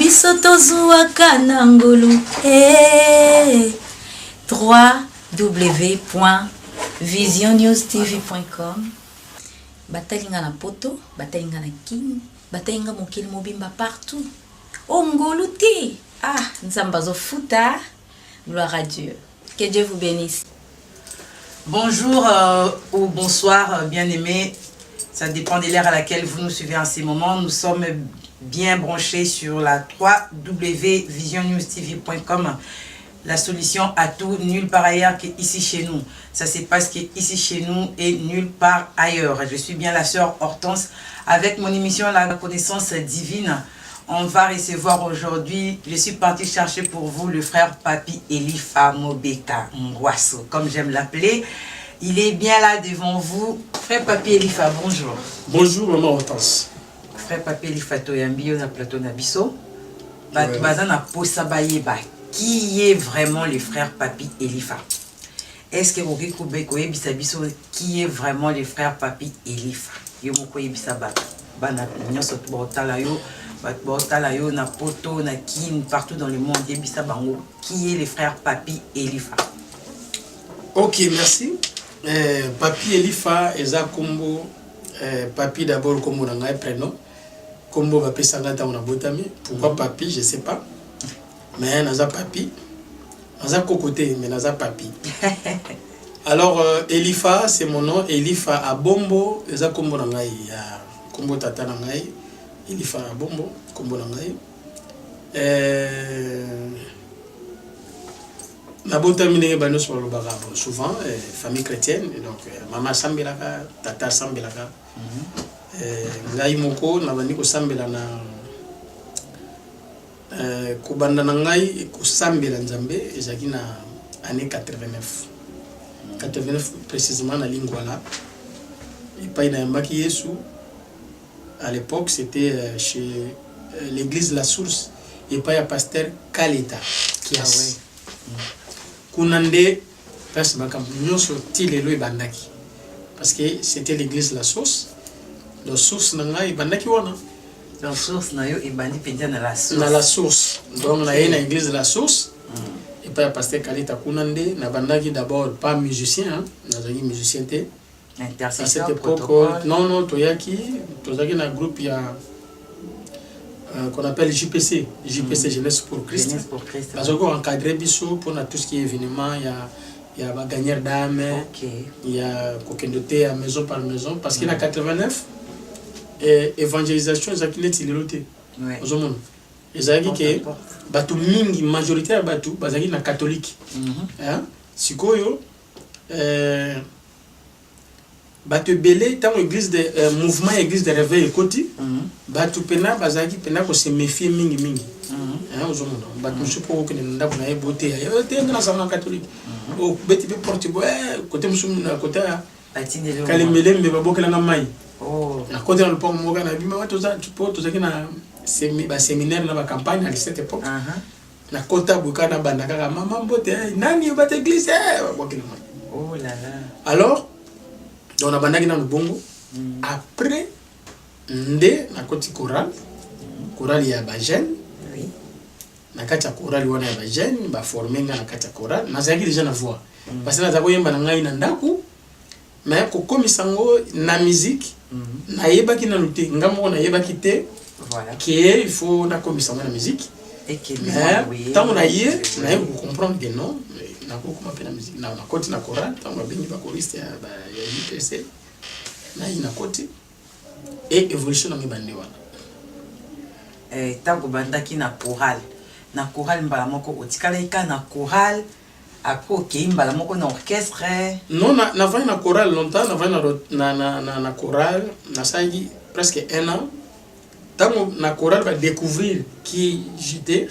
biso tozuwaka na ngolu www.visionnewstv.com. Batalinga na poto, batalinga na kini, batalinga mokili mobimba partout. Oh ngolu te. Ah, nzambazo futa. Gloire à Dieu. Que Dieu vous bénisse. Bonjour ou bonsoir, bien-aimés. Ça dépend de l'heure à laquelle vous nous suivez en ces moments. Nous sommes bien branchés sur la www.visionnewstv.com. La solution à tout, nulle part ailleurs qu'ici chez nous. Ça se passe qu'ici chez nous et nulle part ailleurs. Je suis bien la sœur Hortense avec mon émission La connaissance divine. On va recevoir aujourd'hui, je suis partie chercher pour vous le frère Papi Elifa Mobeka Ngwasso, comme j'aime l'appeler. Il est bien là devant vous. Frère Papi Elifa, bonjour. Bonjour, maman Hortense. Frère Papi Elifa Toyambi, on a plateau Nabiso. Bazana Posabayeba. Qui est vraiment le frère Papi Elifa? Est-ce que vous savez qui est vraiment le frère Papi Elifa? Yo moko yebisa bata. Bana nyonso botala yo. Botala yo na poto na kin partout dans le monde yebisa bango. Qui est le frère Papi Elifa? Ok, merci. Papi Elifa eza kombo Papi d'abord kombo na ngai prénom. Kombo ba pesanga ta on a botami. Pourquoi Papi, je sais pas. Mais naza Papi. Naza kokote mais naza Papi. Alors Elifa c'est mon nom. Elifa Abombo eza kombo na ngai ya kombo tata na ngai. Elifa Abombo kombo na ngai. La bonne minée bano sur le bagage souvent famille chrétienne donc maman sambelaka tata sambelaka ngai moko na bandi ko sambela na ko banda na ngai ko sambela nzambe ezaki na année 89 précisément na Lingwala et pas na mbaki Yesu. À l'époque c'était chez l'église La Source et pas ya pasteur Kaleta qui a Kunande parce que c'était l'église La Source. La Source nanga ibandaki wana. La Source na yo ibandi pendia na La Source. Na La Source. Donc na na église La Source. Et pas pasteur Kalita Kunande na bandaki d'abord pas musicien hein, nazaki musicien té. Intercesseur. À cette époque non toyaki na groupe ya qu'on appelle JPC, Jeunesse pour Christ. Jeunesse pour Christ. Parce qu'on encadré biso pour tout ce qui est événement, il y a gagneur d'âme, il y a coquindoté à maison par maison. Parce qu'il y a 89 évangélisation, ils ont été aux hommes. Ils ont dit que batu mingi majoritaire batu, bazaki na catholique. Sikoyo batu belé tant église de mouvement église de réveil côté batu pena bazaki pena ko se méfier mingi ozomona batu supo ko nda ko na ebote ya te na sama catholique o beti be portibo côté musumu na côté kale melembe babokela nga mai na côté na pont moka na bima watu za tupo tozaki na séminaire na ba campagne à cette époque na côté bukana banda kaka mama mbote nani ba église babokela mai oh là là. Alors on a bandaki na bongo après nde na koti chorale ya ba jeune oui na kati ya chorale wana ya ba jeune ba former nga na kati ya chorale na zaki déjà na voix parce que na zako yemba na ngai na ndako mais ko komisango na musique na yebaki na luté ngamo na yebaki te voilà que il faut na komisango na musique et que oui tant na yé na vous comprendre que non na ko kuma pe na musique na koti na chorale tant ba bengi ba choriste ya IPC na ina koti et évolution na mibande wana tango bandaki na chorale mbala moko otikala ika na chorale après okei mbala moko na orchestre non na vani na chorale longtemps na vani na chorale na sangi presque 1 an tango na chorale ba découvrir qui j'étais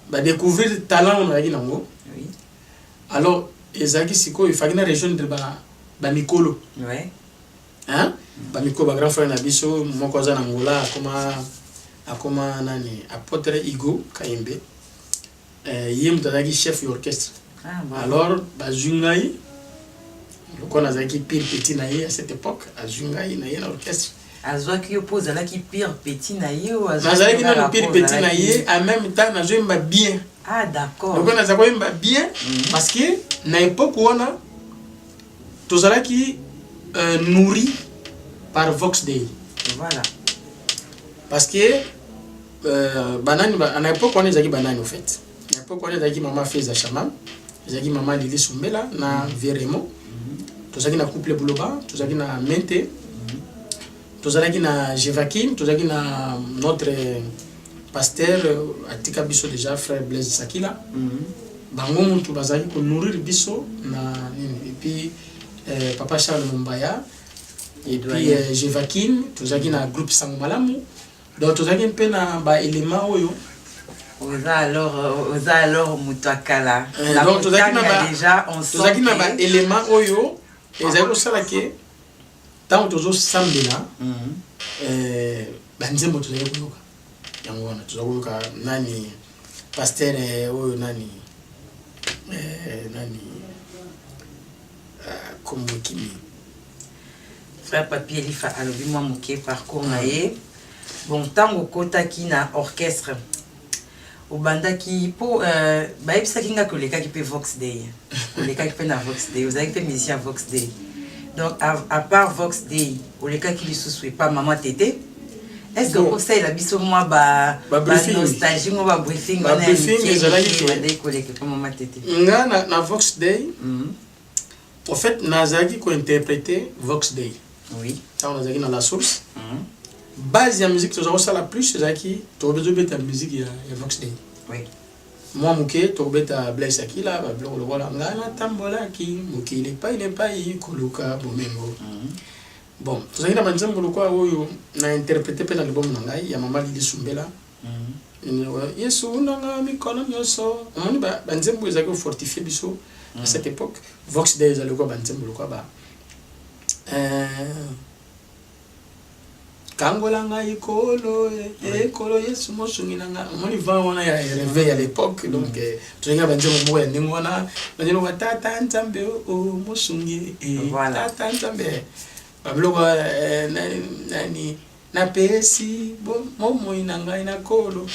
ba découvrir talent on a nango oui alors ezaki siko il fallait na région de ba mikolo ouais hein ba mikolo ba grand frère na biso moko za na ngola akoma nani apôtre Igo Kaimbe yem tazaki chef d'orchestre alors ba jungai ko na zaki pire petit na à cette époque a jungai na l'orchestre azwaki yo pose là qui pire petit na yo nazalaki na pire petit na ye en même temps na joimba bien. Ah d'accord. Donc on a joimba bien parce que na époque on a tozalaki nourri par Vox Day. Voilà. Parce que banane à l'époque on ezaki banane en fait. À l'époque on ezaki maman Feza Chamam, ezaki maman Lili Sumbela na Veremo. Tozalaki na couple Buloba, tozalaki na Mente. Tozalaki na Jevakim, tozalaki na notre pasteur atika biso déjà frère Blaise Sakila. Bango muntu bazalaki ko nourrir biso na et puis papa Charles Mumbaya et puis Jevakim, tozalaki na groupe Sango Malamu. Donc tozalaki un peu na ba élément oyo. Oza alors mutakala. Donc tozalaki na ba déjà on sent tozalaki na ba élément oyo ezali ko sala ke tant tozo sambela banzembo tozali koyoka yango wana tozali koyoka nani pasteur oyo nani comme kimi frère papier Elifa alobi moi moké parcours na ye bon tango kotaki na orchestre obandaki po bayebisaki nga kolekaki pe Vox Day kolekaki pe na Vox Day ozalaki pe musicien Vox Day. Donc, à part Vox Day, au cas qui lui soucie pas maman tété, est-ce que vous savez la biso moi nostalgie moi briefing on est maman tété. Na Vox Day, en fait, nazaki ko interpréter Vox Day. Oui. Ça on a dans la source. Base de la musique, tu as la plus, c'est qui tu as besoin de ta musique il y a Vox Day. Oui. Moi muke tobeta Blaise Sakila ba blog lokola ngana tambola ki muke il est pas koluka bomengo. Bon tozali na banzembo lokwa oyo na interpréter pe na album na ngai ya mama Lili Sumbela. Yesu nanga mikono nyoso on ba banzembo ezaki fortifier biso à cette époque. Vox Day ezali ko banzembo lokwa ba Kangolanga ikolo Yesu mosunginanga moni vaona ya réveil à l'époque donc tu regardes banjo mo ya ndingona banjo wa tata nzambe o mosungi tata nzambe bablo nani na pesi mo inanga ina kolo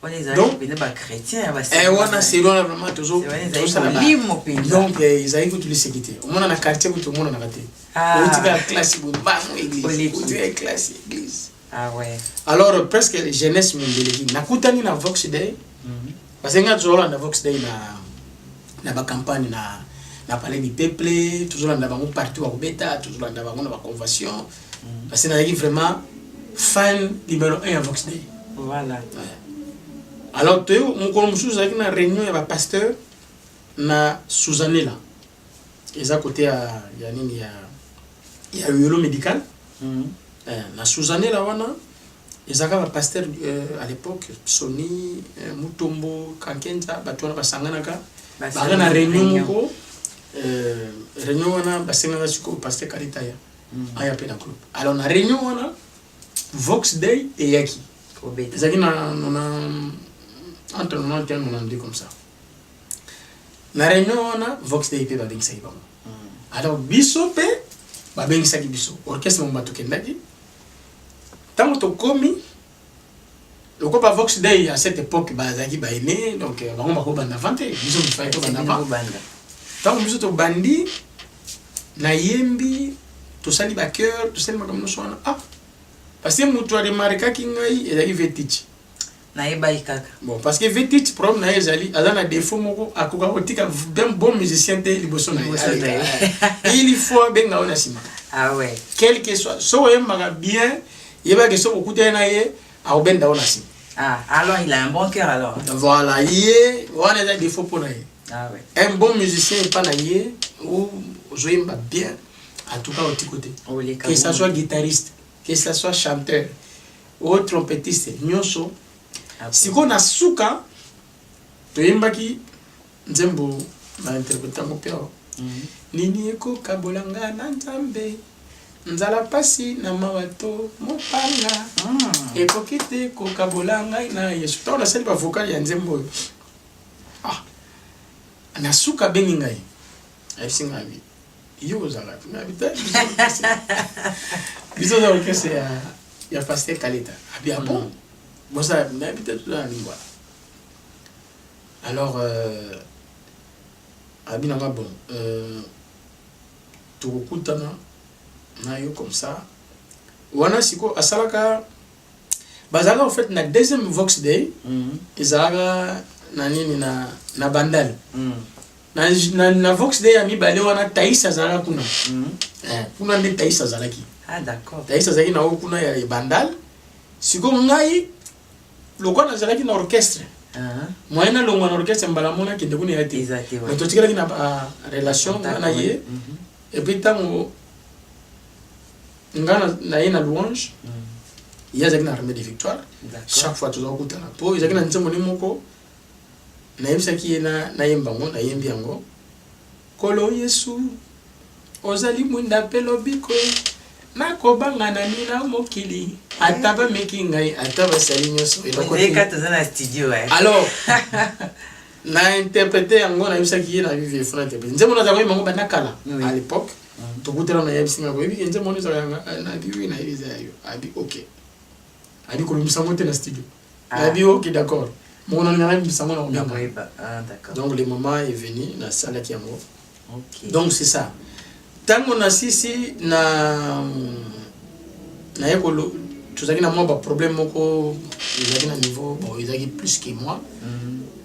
on les a bien ba chrétien ba wana c'est vraiment toujours donc ils avaient tout les sécurité on a na quartier tout le monde na raté la classe église classe église. Ah ouais. Alors presque jeunesse mondiale na kutani na Vox Day parce que nga toujours na Vox Day na ba campagne na palais du peuple toujours na bango partout à Beta toujours na bango na ba convention parce que na vraiment fan numéro 1 à Vox Day. Voilà. Alors tu mon colomsous avec na réunion ya ba pasteur na Suzanne là. Ils à côté à ya nini il y a eu le médical. Na Suzanne là wana ezaka ba pasteur à l'époque Sony Mutombo Kankenza batona basanganaka ba na réunion moko réunion wana basenga siko pasteur Karitaya aya pe na groupe. Alors na réunion wana Vox Day et yaki ezaki na entre 90 et 92 comme ça. Na réunion wana Vox Day pe ba bengisa ba. Alors biso pe ba bengisa ki biso orchestre mo bato kendaki tango to komi loko ba Vox Day à cette époque ba zaki ba aimé donc bango ba ko banda vante biso mi fa to banda banda tango biso to bandi na yembi to sali ba cœur to sali makamno sona parce que mutu ali marika ki ngai ezaki vetich na ebai kaka bon parce que vetich problème na ezali azana défaut moko akoka otika ben bon musicien te liboso na il faut benga ona sima. Ah ouais. Quel que soit so yemba bien yeba que so okuta na ye a obenda ona sima. Ah alors il a un bon cœur alors. Voilà, yé on a des défauts pour na ye. Ah ouais. Un bon musicien pas na ye ou joyemba bien en tout cas au petit côté. Que ça soit guitariste, que ça soit chanteur ou trompettiste, nyonso. Siko na suka toyembaki nzembo na interpreta mo peo nini eko kabolanga na nzambe nzala pasi na mawato mopanga eko kite ko kabolanga na Yesu to na seli ba vocal ya nzembo na suka bengi ngai ai singa bi yo ozala na habita biso za orchestre ya Pasteur Kaleta abi bon moi ça na habita tout là voilà alors abi nanga bon tukutana na yo comme ça wana siko asalaka bazala en fait na deuxième Vox Day ezalaka na nini na bandal na Vox Day ami bale wana Taïs azala kuna kuna nde Taïs azalaki d'accord Taïs azalaki na kuna ya bandal siko ngai lokwa nazalaki na orchestre moyena longwa na orchestre mbala mona kende kuna yate mais to tikala na relation na ye et puis tango ngana na ye na louange yazaki na armée de victoire chaque fois toujours kutana po yazaki na ntsemo ni moko na yebisaki ye na yembango na yembi yango kolo Yesu ozali mwinda pelobiko na kobanga na nina mokili ataba meki ngai ataba sali nyoso eloko tozana studio alors na interpréter yango na yebisaki ye na vive fona interpréter nzemo na zango yemango bana kala à l'époque tokutela na yebisinga ko yebi nzemo ni zanga na biwi na yebisa yo abi OK abi ko lumisango te na studio abi OK d'accord mon on a même ça mon d'accord donc le moment est venu na salle qui yango OK donc c'est ça tango na sisi na ekolo tozaki na moi ba problème moko ezaki na niveau bon ezaki plus que moi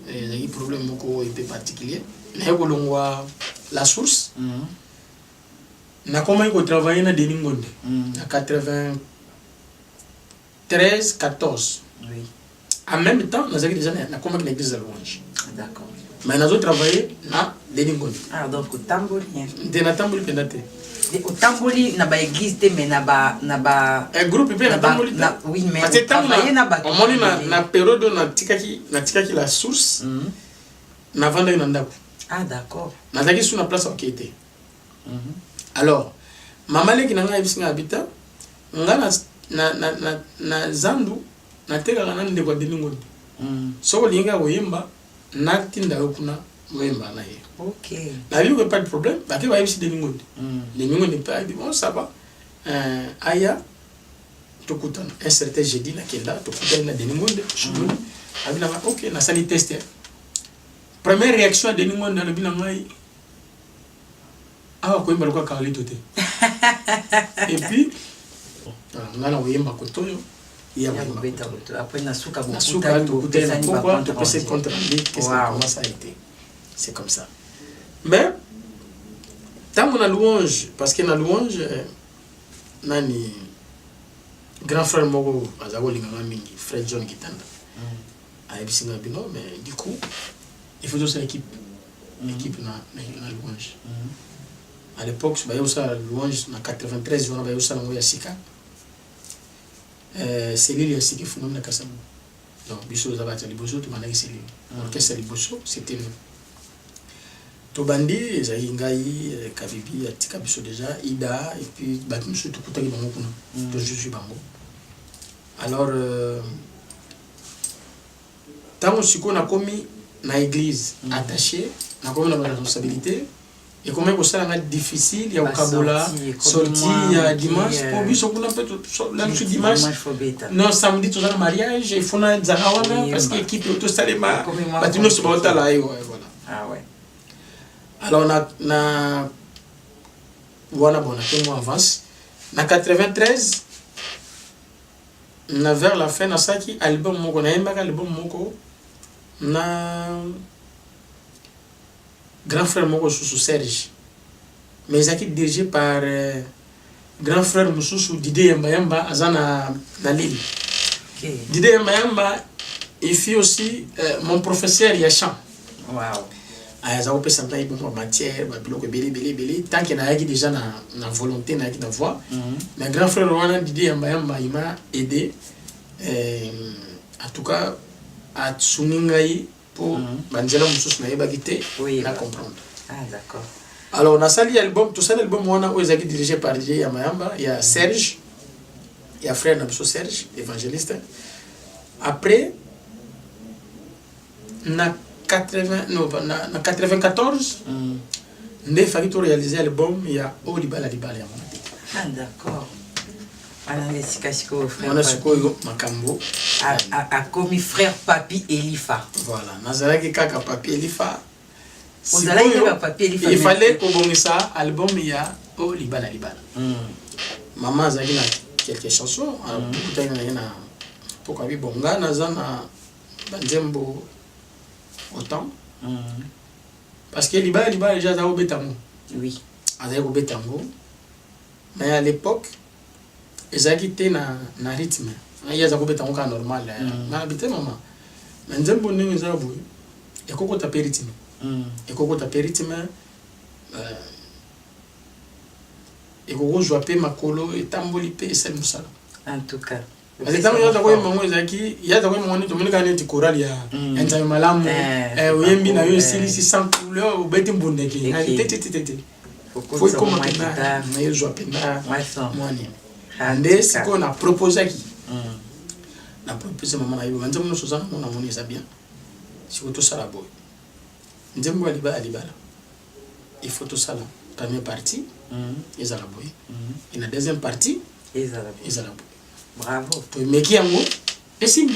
ezaki problème moko un peu particulier na ekolo ngwa la source na comment ko travailler na Denis Ngonde na 93 14 oui en même temps nous avons déjà na comment l'église de louange d'accord mais nous avons travaillé na Denis Ngonde donc au tamboli de na tamboli pendate au tamboli na ba église te mais na ba un groupe pe na tamboli oui mais parce que travailler na ba on moni na période na tikaki la source na vanda na ndako d'accord na zaki sous na place OK était alors mama leki na ngai bisinga habita ngana na zandu na teka kana nde kwa Denis Ngonde so linga oyemba na tinda kuna oyemba na ye OK la vie pas de problème ba ke ba yebisi Denis Ngonde Denis Ngonde pas dit bon ça va aya tokutana un certain jeudi na kenda tokutana na Denis Ngonde abina OK na sali tester première réaction de Denis Ngonde na bina ngai awa ko imba kwa Carlito te et puis ngana oyemba kotoyo ya beta après nasuka beaucoup pourquoi tu peux se contre qu'est-ce comment ça a été c'est comme ça mais tant on a louange parce que na louange nani grand frère moko azako linganga mingi frère John Gitanda a ebisinga bino mais du coup il faut aussi équipe na louange à l'époque je voyais aussi la louange na 93 je voyais aussi la moya sika c'est lui aussi qui font na kasamu donc biso za bata liboso to manaki c'est lui orchestre liboso c'était nous to bandi ezali ngai kabibi atika biso déjà ida et puis batu tout kutaki bango kuna to je suis bango alors tango siko na komi na église attaché na komi na responsabilité et comment que ça est difficile il y a au Kabola sorti dimanche pour biso kuna peut là le dimanche non samedi tout ça mariage il faut na zarawana parce que équipe auto salema batino se bota là voilà ah ouais alors na voilà bon après moi avance na 93 na vers la fin na saki album moko na yembaka album moko na grand frère moko sous Serge mais zaki dirigé par grand frère Mususu Didier Yamba azana na Lille OK Didier Yamba il fit aussi mon professeur Yachan wow aya pe santa ibo matière ba biloko belé tant que na yaki déjà na volonté na yaki na voix mais grand frère wana Didier Yamba il m'a aidé en tout cas à tsuningai pour banzela mususu na yebaki te na comprendre d'accord alors on a sali album tout ça l'album wana ezaki dirigé par DJ Yamayamba il y a Serge il y a frère Nabiso Serge évangéliste après na 94 nde faki to réaliser album ya o libala libala ya mona. Ah d'accord. Ana lesika siko frère. Mona sikoyo makambo a commis frère Papi Elifa. Voilà, nazalaki kaka Papi Elifa. Ozalaki kaka Papi Elifa. Il fallait kobongisa album ya o libala libala. Maman azalaki na quelques chansons, beaucoup na pourquoi bi bonga nazana banzembo autant. Parce que libala libala déjà za obetango. Oui. Azalaki obetango. Mais à l'époque ezalaki te na rythme. Il y a des gens qui normal. Mais habité maman. Mais nous avons besoin de ça. Et comment tu as rythme? Et comment tu as rythme? Et comment je vais ma colo et tamboli pe c'est le ça. En tout cas. Parce que quand il y a des moments il y a des moments où tu me dis que tu choral il y a un time malam oyembi na yo style si sans couleur ou bête mbondeki. Faut comment tu na yo je vais na moi ni. Ande siko na proposer qui na proposer maman na yo nzembo no sozana mona moni ça bien siko to sala boy nzembo aliba alibala il faut tout ça là première partie ezala boy et la deuxième partie ezala boy bravo to meki yango esimbi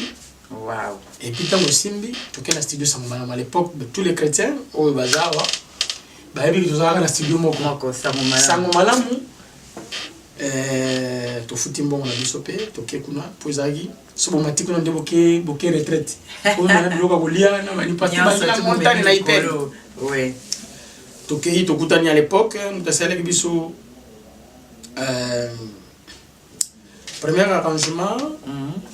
wow et puis tango simbi to ke na studio Sangomalamu à l'époque tous les chrétiens au bazawa ba yebi to zala na studio moko Sangomalamu to futi mbongo na biso pe to ke kuna pozagi so bo matiko na boke retraite ko na biloka kolia na mani pati ba na montagne na ite ouais to ke to kutani à l'époque mutasele biso premier arrangement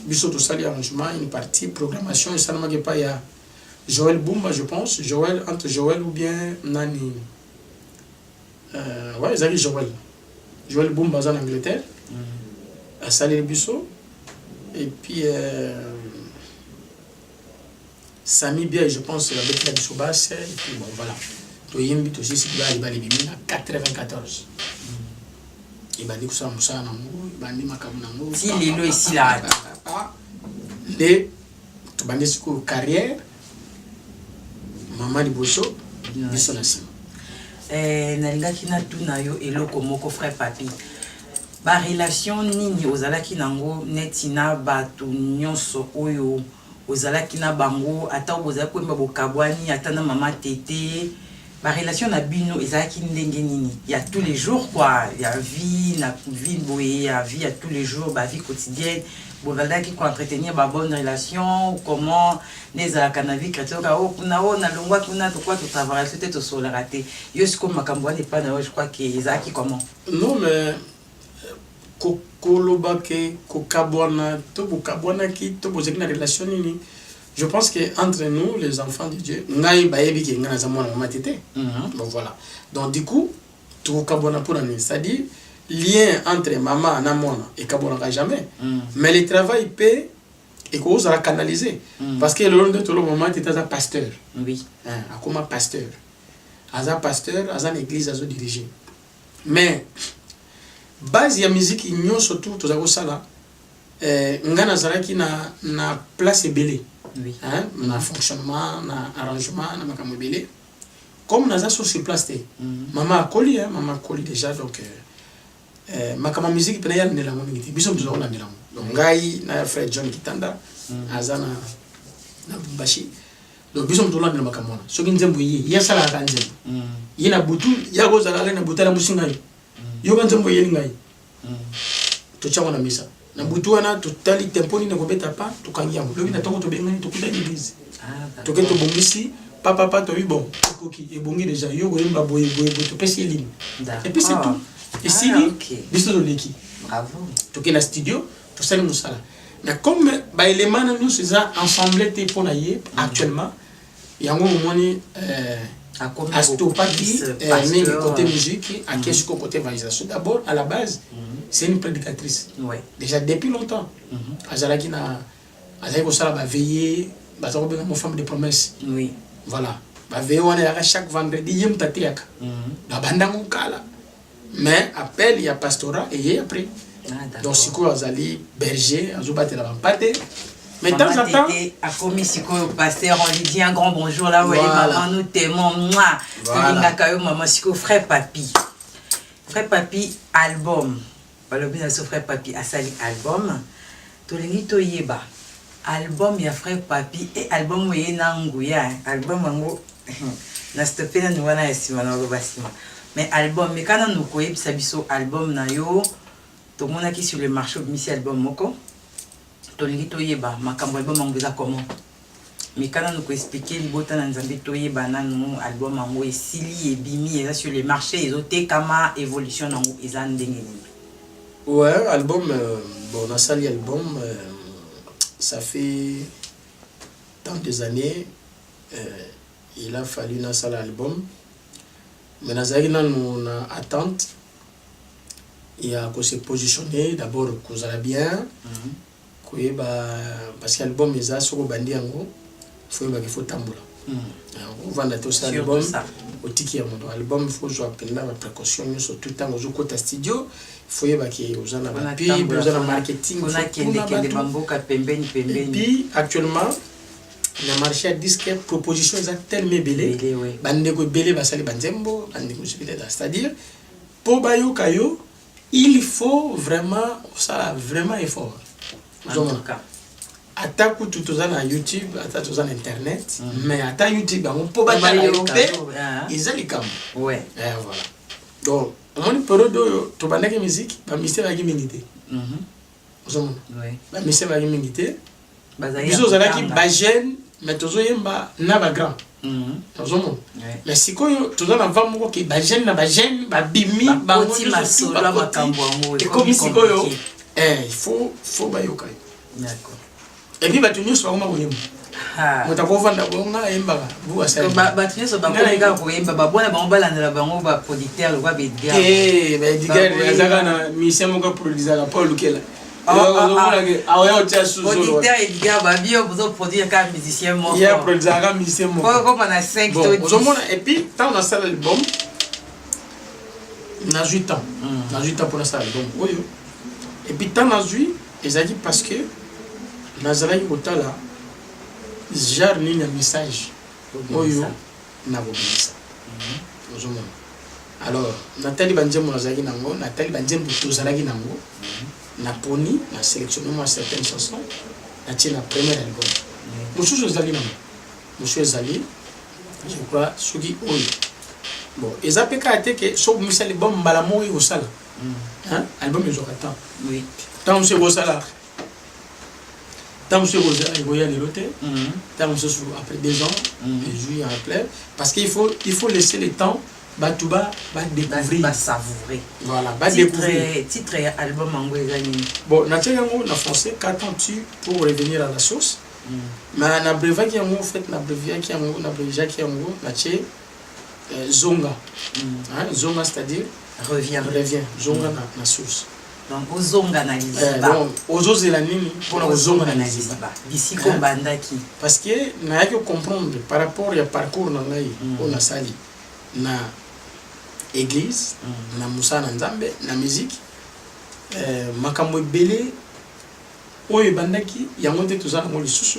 biso to sali arrangement une partie programmation et ça ne pas ya Joël Bumba je pense Joël entre Joël ou bien nani ouais Zali Joël Bumba en Angleterre, à Salé Busso, et puis Sami Bia, je pense, avec la Busso basse, et puis bon, voilà. Toyembi, aussi, c'est qu'il va aller à 94. Il va dire que ça, Moussa Namou, il va dire Makamou. Si les lois ici là. Les carrière, Maman Liboso, Busso Nassim. Nalingaki na tuna yo eloko moko frère Papi ba relation nini ozalaki nango netina bato nyonso oyo ozalaki na bango ata obozaki kwemba bokabwani ata na mama tete ba relation na bino ezalaki ndenge nini ya tous les jours quoi ya vie na vie boye ya vie à tous les jours ba vie quotidienne bovaldaki ko entretenir ba bonne relation comment les akanavi katoka o kuna o na longwa kuna to quoi to travailler c'était to sur la raté yo siko makambo n'est pas je crois que ezaki comment non mais kolobake kokabwana to bokabwana ki to bozeki na relation nini je pense que entre nous les enfants de Dieu ngai bayebi ki ngana za mwana mama tete bon voilà donc du coup to kabwana pour nous c'est-à-dire lien entre maman et mwana et kabwana jamais mais le travail peut et qu'on va canaliser parce que le long de tout le moment tu es un pasteur oui comme un pasteur un pasteur à une église à diriger mais base ya musique igno surtout tout ça là ngana zaraki na place belé oui na fonctionnement na arrangement na makambo belé comme naza sur place maman akoli déjà donc makama musique pena ya ndela ngo ngiti biso biso na ndela donc ngai na frère John Kitanda azana na Bumbashi donc biso mtola ndela makamona soki nzembo yi ya sala ka nzembo yina butu ya go zala na butala musinga yo ka nzembo yi ngai to chango na misa na butu wana to tali tempo ni ko beta pa to kangia mo lobi na tongo to bengani to kuda église to ke to bongisi papa to bi bon koki e bongi déjà yo go yimba boye to pesi ligne et puis c'est tout. Ici, biso do leki. Bravo. To ke na studio, to sali musala. Mais comme ba élément nous c'est ensemble te pour naie actuellement, yango moni Astopaki mais côté musique, à qu'est-ce côté évangélisation. D'abord à la base, c'est une prédicatrice. Ouais. Déjà depuis longtemps. Azalaki na azalaki ko sala ba veiller, ba zo be mo femme de promesse. Oui. Voilà. Ba veiller on est chaque vendredi yem tatiaka. La bandango kala. Mais appel il y a pastorat et après donc si quoi azali berger azobatela bampate Mais de temps en temps... A commis Sikoyo Pasteur, on lui dit un grand bonjour là où elle est, maman, nous t'aimons, moi. Voilà. Maman Sikoyo, frère Papi. Frère Papi, album. Le bien de frère Papi a sali album. Tolingi Toyeba. Album, il y a frère Papi et album où il y a Nguya. Album, où na stoppé na nouana estima na basima. Mais album, mais quand nous koyeb sabiso album na yo, tout le monde qui sur le marché misi album moko. Tolingi Toyeba, makambo album angeza comment. Mais quand nous ko expliquer libota na nzambe Toyeba na nous album ango esili et bimi et sur les marchés ils ont kama évolution nango ezan ndenge. Ouais, album, bon, on a sali album, ça fait tant des années, il a fallu un seul album. Mais nous avons attente, il y a qu'on s'est positionné, d'abord qu'on a bien, parce que l'album est là, sur le bandit, il faut tambour. On va tout ça album au tiki album il faut jouer la précaution sur tout le temps au côté studio il faut y avoir qui aux gens la pub aux gens marketing et puis actuellement le marché a disque proposition est tellement belé bande ko belé ba sali banzembo bande ko sibile c'est-à-dire pour bayo kayo il faut vraiment ça vraiment effort ata kutu toza na YouTube ata toza na internet mais ata YouTube on peut pas aller ils ont les cam ouais voilà donc on période to bandaki musique ba mystère ba minité ozomona ouais ba mystère ba minité biso zalaki ba jeune mais tozo yemba na ba grand ozomona mais sikoyo toza na va moko ki ba jeune na ba jeune ba bimi ba ngoti masolo makambo ngo et comme sikoyo il faut ba yokai d'accord. Et puis, tu nous sommes au Yémen. Tu as beau vendre bonga et mbaga. Vous asseyez. Tu nous sommes pas les gars au Yémen. Babou na bamba la na bango ba producteur le ba Edgar. Eh, Edgar, Edgar na mission mon gars produire la Paul Kela. Ah ouais, on tient sous. Producteur Edgar ba bio pour produire comme musicien mon. Il y a produire comme musicien mon. Comme on a 5 bon, et puis quand on a ça l'album, on a 8 ans. On a 8 ans pour ça l'album. Oui. Et puis tant on a 8, ils a dit parce que Nazareth Otala, genre ni un message. Oyo, na bobisa. Alors, Nathalie Banjem Nazaki Nango, Nathalie Banjem Tozalaki Nango, na poni, na sélectionné moi certaines chansons, na tienne la première album. Monsieur Zali Nango, Monsieur Zali, je crois, Sugi Oyo. Bon, et ça peut être que sur Monsieur l'album Malamo et Osala. Album ils auraient tant. Oui. Tant Monsieur Osala. Tant que il voyait les lotés, tant que après 2 ans, il joue en plein. Parce qu'il faut laisser le temps, Batouba va découvrir. Va savourer. Voilà, va découvrir. Titre album en Guézani. Bon, Nathalie en français, qu'attends-tu pour revenir à la source? Mais na breva qui en fait, na brevia qui en na brevia qui en Nathalie Zonga. Zonga c'est-à-dire revient. Zonga na source. Donc ozonga na liziba donc ozozela nini pour ozonga na liziba d'ici kombandaki parce que na yaki comprendre par rapport ya parcours na ngai on a sali na église na musa na nzambe na musique makambo ebele oyo bandaki yango te tozala ngo lisusu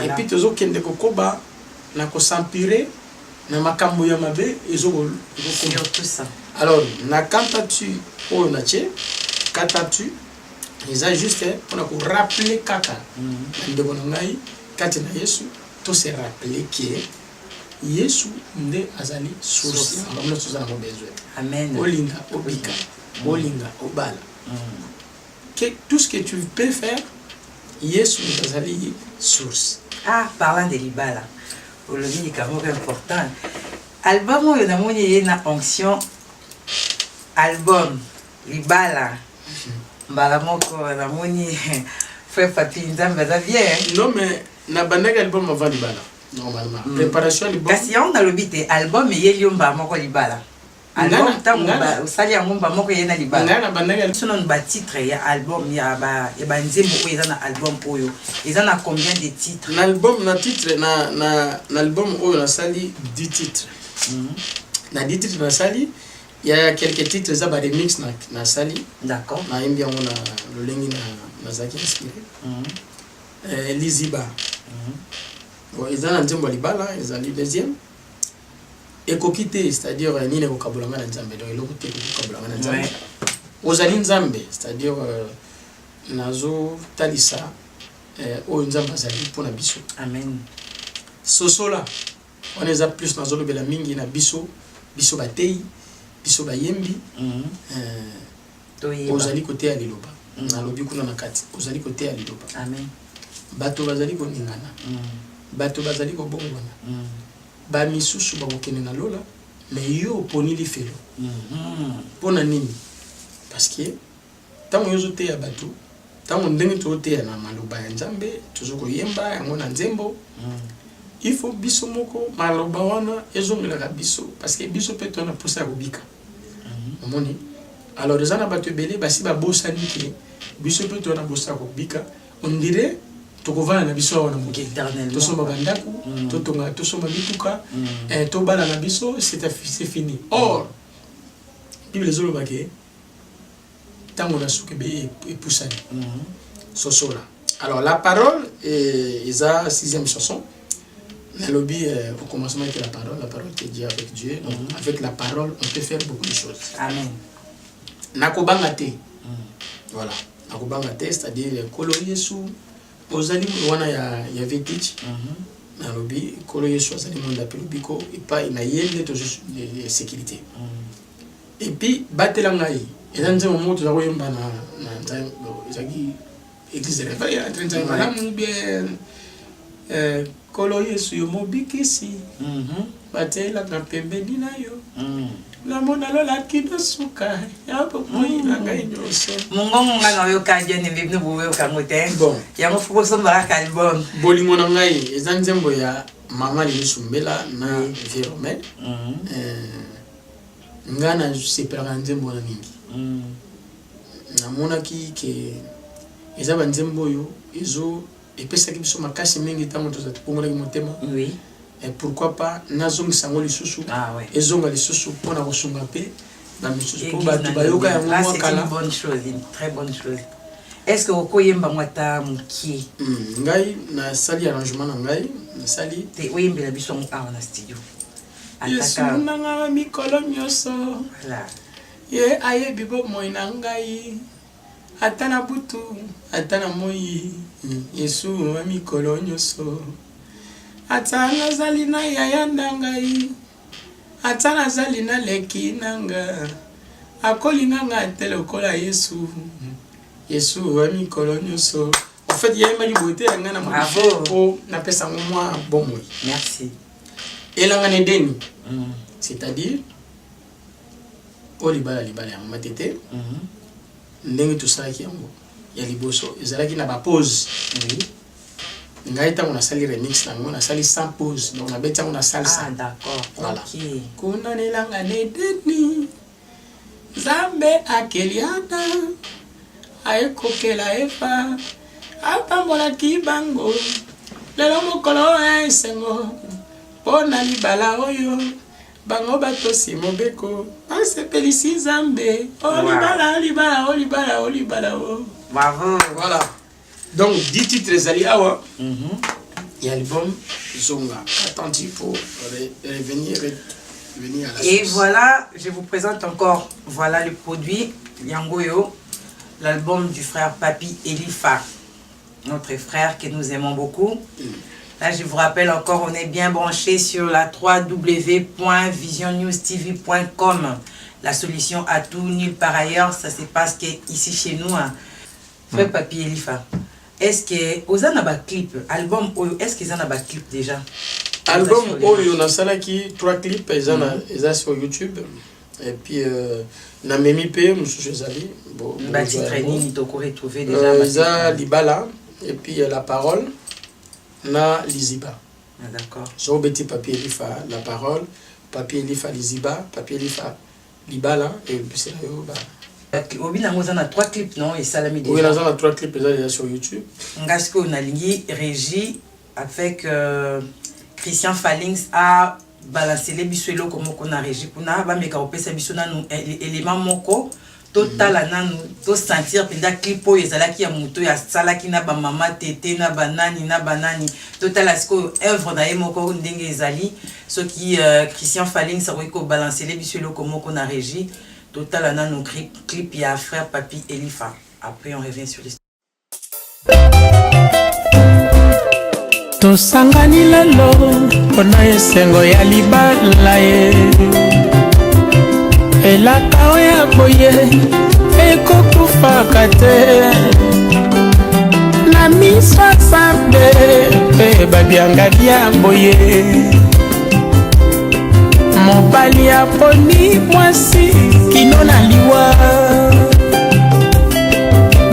et puis tozo kende kokoba na ko s'empirer na makambo ya mabe ezo tout ça alors na kantatu oyo na tche katatu ils ont juste pour rappeler kaka ndeko ngai kati na Yesu to se rappeler que Yesu nde azali source ngam na tuzana mo besoin amen olinga obika olinga obala que tout ce que tu peux faire Yesu azali source. Parlant de libala olobi kamo important album oyo na moni na onction album libala mbala moko na moni frère Papi nzambe za bien non mais na bandaka album avant libala normalement préparation album kasi on a lobité album yeli mba moko libala album tango ba usali yango mba moko yena libala na bandaka sono ba titre ya album ya ba nzembo oyo eza na album oyo eza na combien de titres na album na titre na album oyo na sali 10 titres na 10 titres na sali. Il y a quelques titres, ça va remix na sali. D'accord. Na imbi yango na lolengi na zaki inspiré. Liziba. Bon, ils ont un deuxième libala, ils ont le deuxième. Et kokite, c'est-à-dire ni ne vocabulaire na nzambe, donc le côté vocabulaire na nzambe. Ozali nzambe, c'est-à-dire nazo talisa o nzambe azali pona biso. Amen. Sosola. On les a plus nazo lobela mingi na biso, biso batei, biso bayembi. Ozali côté ya liloba. Na lobi kuna na kati. Ozali côté ya liloba. Amen. Bato bazali koningana. Bato bazali kobongwana. Ba misusu bakokende na lola, mais yo poni lifelo. Pona nini? Parce que tango yozo te ya bato, tango ndenge to te ya na maloba ya nzambe, tozo koyemba yango na nzembo. Il faut biso moko maloba wana ezongela biso parce que biso pe to na posa kobika. Omoni? Alors les ana bato belé basi ba bosani ke biso pe to na bosa kobika, on dirait tokovana na biso wana moke éternellement. Tosomba bandaku, totonga tosomba bituka, to bala na biso, c'est fini. Or, Bible ezoloba ke tango na suke be epusani. Sosola. Alors la parole est la sixième chanson. Le lobby au commencement était la parole qui est Dieu avec Dieu. Donc avec la parole, on peut faire beaucoup de choses. Amen. Nakobangate. Voilà. Nakobangate, c'est-à-dire kolo Yesu ozali wana ya vetich. Na lobby kolo Yesu azali monde appelé biko et pas na yende to de sécurité. Et puis batela ngai. Et dans ce moment tu vas yemba na zaki église de réveil en train de malamu bien kolo Yesu yo mobikisi. Batela na pembeni na yo. La mona lola kido suka ya pokoi na ngai nyoso. Mungongo ngana yo ka bien ne bibne bowe ka ngote. Bon. Ya mo fuko so mbara ka album. Bolingo na ngai ezanzembo ya mama lisumbela na Virome. Ngana sepelaka nzembo na mingi. Namona ki ke ezaba nzembo yo ezo epesaki biso makasi mingi tango tozati pongolaki motema. Oui. Et pourquoi pas nazongi sango lisusu. Ah ouais. Ezonga lisusu pona kosunga pe ba misusu po ba Là, bayoka ya mwa c'est kala. une bonne chose, une très bonne chose. Est-ce que vous yemba mwata muki? Ngai na sali arrangement na ngai na sali Te oyembe la biso awa na studio. Yesu Ataka. nanga mikolo nyoso. Voilà. Ye ayebi bomoi na ngai ata na butu ata na moi. Yesu wa mikolo nyoso. Ata nazali na yaya na ngai ata nazali na leki nanga akolinga nga te lokola Yesu. Yesu wa mikolo nyoso. En fait, il y a une beauté nga na Bravo. po na pesa moi bomoi. Merci. Elanga ne deni. C'est-à-dire olibala libala ya matete. Ndenge tosalaki yango ya liboso ezalaki na ba pause. Oui. Ngai tango na sali remix nango na sali sans pause donc na beti yango na salsa. Ah d'accord. Voilà. OK. Kuna nelanga ne deni Zambe akeliana aekokela Eva apambola kibango lelo mokolo esengo pona libala oyo bango batosi mobeko asepelisi Zambe olibala libala olibala olibala o. Bravo. Voilà. Donc 10 titres ali awa. Et album Zonga. Attentif pour revenir à la Et source. voilà, je vous présente encore voilà le produit Yangoyo, l'album du frère Papi Elifa, notre frère que nous aimons beaucoup. Là, je vous rappelle encore, on est bien branché sur la www.visionnewstv.com. La solution à tout, nulle part ailleurs, ça se passe ici chez nous. Hein. Frère Papi Elifa, est-ce que vous avez un clip, album, est-ce qu'ils ont un clip déjà? Album Oyo na salaki 3 clips eza sur YouTube et puis na memi pe mususu ezali bon bah titre ni to ko retrouver déjà eza libala et puis la parole na liziba. Ah, d'accord. So beti Papi Elifa la parole, Papi Elifa liziba, Papi Elifa libala et puis c'est là yo ba Obi na ngozana 3 clips non et salami déjà. Oui, na zana 3 clips déjà sur YouTube. Ngasko na lingi régie avec Christian Fallings a balancé les bisuelo comme on a régie kuna ba meka opesa biso na élément moko total nanu to sentir penda clip oyo ezalaki ya moto ya salaki na ba mama tete na banani na banani total asko œuvre na ye moko ndenge ezali soki Christian Falling ça ko balancer les biso comme qu'on a régi total nanu clip ya frère Papi Elifa. Après on revient sur l'histoire. Tosangani lelo mpona esengo ya libala ye elaka oyo ya boye ekokufaka te na miso asambe mpe babianga bya boye mobali aponi mwasi kino na liwa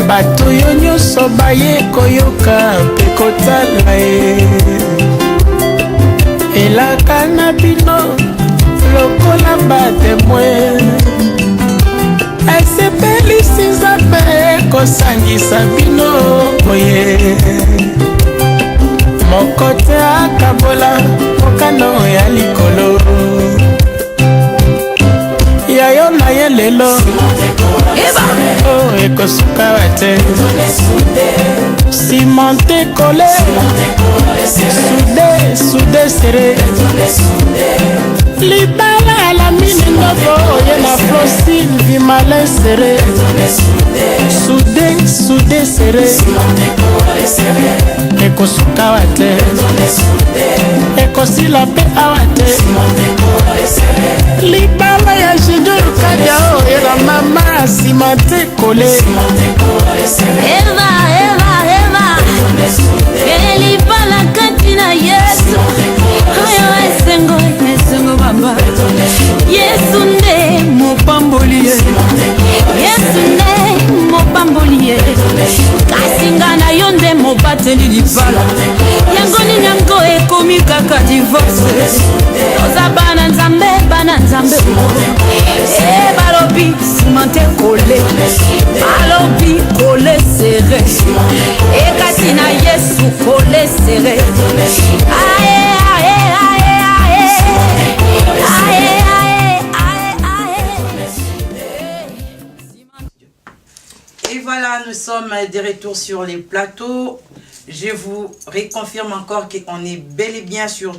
bato yo nyonso baye koyoka mpe kotala ye elaka na bino lokola batemwe esepelisi nzambe ekosangisa bino boye moko te akabola mokano ya likolo yayo na ye lelo ekosuka wate cimenté collé soudé serré libala la mine novo ye na flosine vimale serré soudé serré ekosuka wate ekosila pe awate libala ya junior kadia ye na mama cimenté collé Eva Elibala katina Yesu Ayo esengo baba Yesu nde mopamboli Yesu nde mopamboli Kasinga na yo nde mobateli libala Yango ni yango ekomi kaka divorce Oza bana nzambe balobi cimenté collé balobi collé serré ekati na Yesu collé serré Et voilà, nous sommes de retour sur les plateaux. Je vous reconfirme encore qu'on est bel et bien sur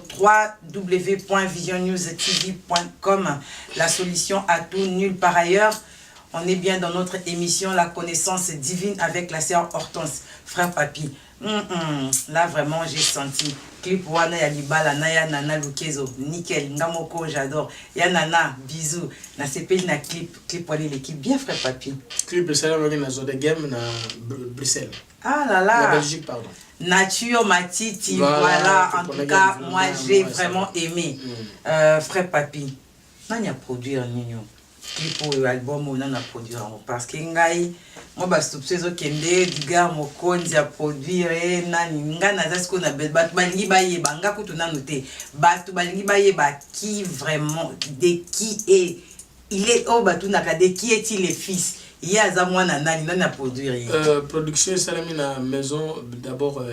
www.visionnewstv.com, la solution à tout, nulle part ailleurs. On est bien dans notre émission La connaissance divine avec la sœur Hortense, frère Papi. Là vraiment j'ai senti clip wana ya libala na ya nana Lukezo nickel ngamoko j'adore ya nana bisous na sepeli na clip wana l'équipe bien frère Papi clip ça là na zone de game na Bruxelles ah là là la Belgique pardon Nature Matiti voilà en tout cas moi j'ai vraiment aimé frère Papi nani a produit nini clip ou album ou nani a produit parce que ngai moi ba soupçonner kende diga mokonzi a produire nani nga na zasko na bat balingi baye banga kutu nanu te batu balingi baye ba qui vraiment de qui est il est au batu na de qui est-il le fils il y a za mwana nani a produire production salami na maison d'abord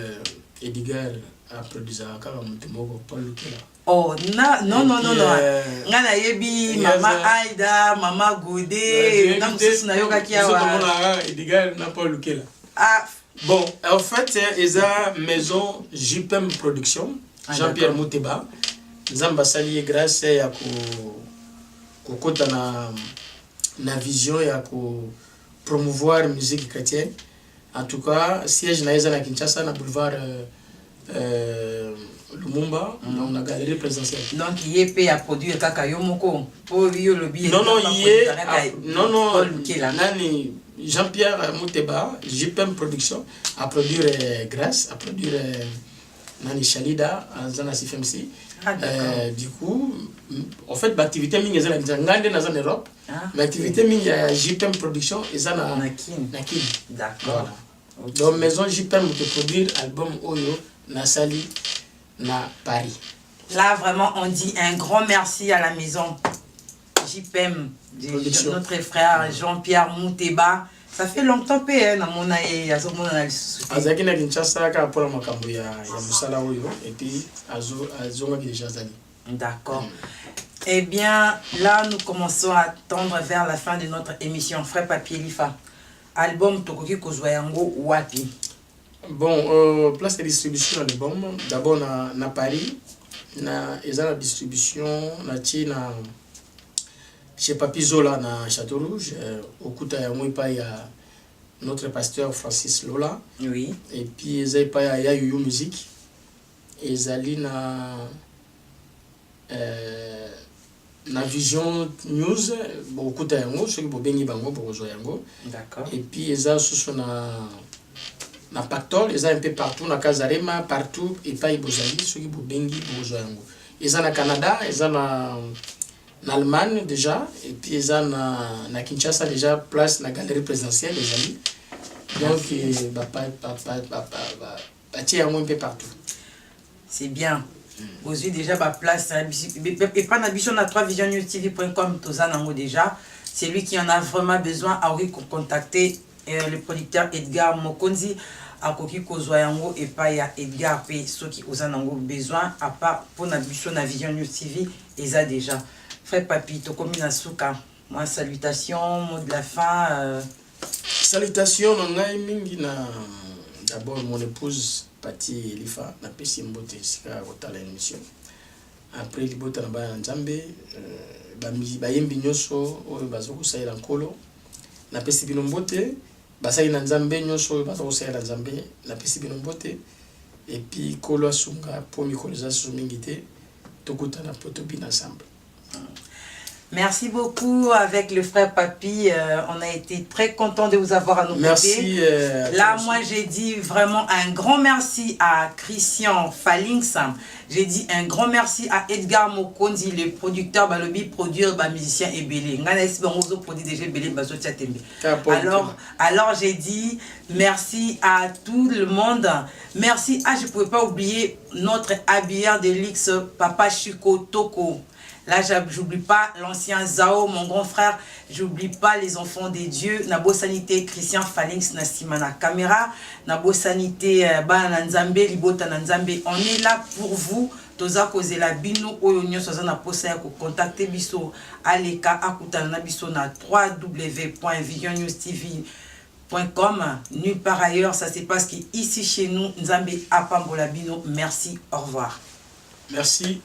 Edgar a produit ça car moko Paul Lukela. Oh non ngana yebi mama Aida mama Godé na mususu na yoka kia wa Edgar na Paul Lukela. Ah bon en fait eza maison JPM production Jean-Pierre Mouteba nzamba sali grâce ya ko kota na vision ya ko promouvoir musique chrétienne en tout cas siège na eza na Kinshasa na boulevard Lumumba on a galerie présidentielle donc il a produit kaka yomoko pour yo lobi non nani Jean-Pierre Mouteba JPM production a produire Grâce a produire nani Shalida Zana CFMC du coup en fait l'activité mingi ezana ngande na zone Europe l'activité mingi ya JPM production ezana nakin d'accord donc maison JPM de produire album Oyo Nasali na Paris. Là vraiment on dit un grand merci à la maison JPM de notre frère Jean-Pierre Mouteba. Ça fait longtemps que na mona ya zo mona na lisusu. Azaki na Kinshasa ka pour makambo ya musala Oyo et puis azo nga déjà zali. D'accord. Eh bien, là, nous commençons à tendre vers la fin de notre émission. Frère Papier Lifa, album Tokoki Kozwayango Wapi. Bon, place de distribution à l'album. D'abord, na Paris. Na la distribution, chez Papi Zola, na Château Rouge. Au Kouta Yamouipa, il y a notre pasteur Francis Lola. Oui. Et puis, il y a Yoyo Music. Et Zali na Vision News, beaucoup de yango, ceux qui ont béni bango pour yango. D'accord. Et puis ils ont sous na Pactol, ils ont un peu partout na Kazarema, partout et pas ibozali, ceux qui ont béni pour yango. Ils ont na Canada, ils ont na Allemagne déjà, et puis ils ont na Kinshasa déjà place na galerie présidentielle les amis. Donc yango un peu partout. C'est bien. Aux yeux déjà ma place et pas d'ambition à 3visionnewstv.com déjà. C'est lui qui en a vraiment besoin à contacter le producteur Edgar Mokonzi à Koki Kozwayango et pas ya Edgar P ceux qui ont besoin à part pour l'ambition à Vision News TV et ça déjà. Frère Papi Tokomi Nasuka, moi salutations, mot de la fin. Salutations d'abord mon épouse Pati Lifa na pesi mbote sika kotala émission. Après libota na ba nzambe ba yembi nyoso oyo bazoko saela nkolo na pesi bino mbote basali na nzambe nyoso oyo bazoko saela nzambe na pesi bino mbote et puis kolo asunga po mikolo za sumingite tokuta na poto bina ensemble. Merci beaucoup avec le frère Papi. On a été très content de vous avoir à nos côtés. Merci. Là, moi, j'ai dit vraiment un grand merci à Christian Falings. J'ai dit un grand merci à Edgar Mokonzi, le producteur, Balobi, produire, musicien et belé. Alors j'ai dit merci à tout le monde. Merci. Ah, je ne pouvais pas oublier notre habilleur de luxe, Papa Chico Toko. Là, j'oublie pas l'ancien Zao, mon grand frère. J'oublie pas les enfants des dieux. Nabo Sanité, Christian Falings, Nassimana Caméra. Nabo Sanité, Bananzambe, Libota Nanzambe. On est là pour vous. Toza koze la bino oyonyo soza na posa ya ko contacter biso aleka akutana na biso na www.visionnewstv.com. Nulle part ailleurs, ça se passe qu'ici chez nous, Nzambe Apambola Bino. Merci, au revoir. Merci.